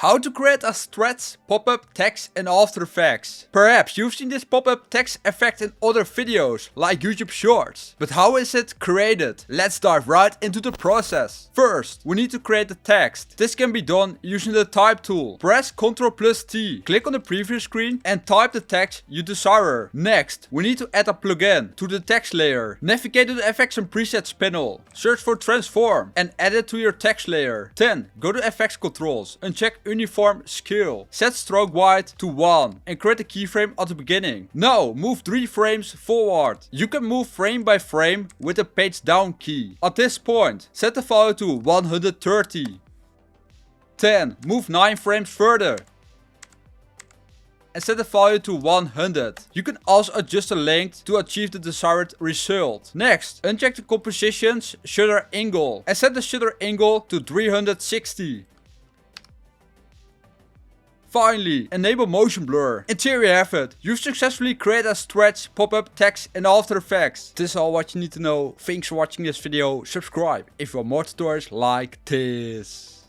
How to create a stretch pop-up text in After Effects. Perhaps you've seen this pop-up text effect in other videos, like YouTube Shorts. But how is it created? Let's dive right into the process. First, we need to create the text. This can be done using the type tool. Press Ctrl+T, click on the preview screen and type the text you desire. Next, we need to add a plugin to the text layer. Navigate to the Effects and Presets panel. Search for Transform and add it to your text layer. Then, go to Effects Controls and check Uniform Scale. Set stroke width to 1 and create a keyframe at the beginning. Now move 3 frames forward. You can move frame by frame with the page down key. At this point, set the value to 130. Then move 9 frames further and set the value to 100. You can also adjust the length to achieve the desired result. Next, uncheck the composition's shutter angle and set the shutter angle to 360. Finally, enable motion blur. And there you have it. You've successfully created a stretch pop-up text in After Effects. This is all what you need to know. Thanks for watching this video. Subscribe if you want more tutorials like this.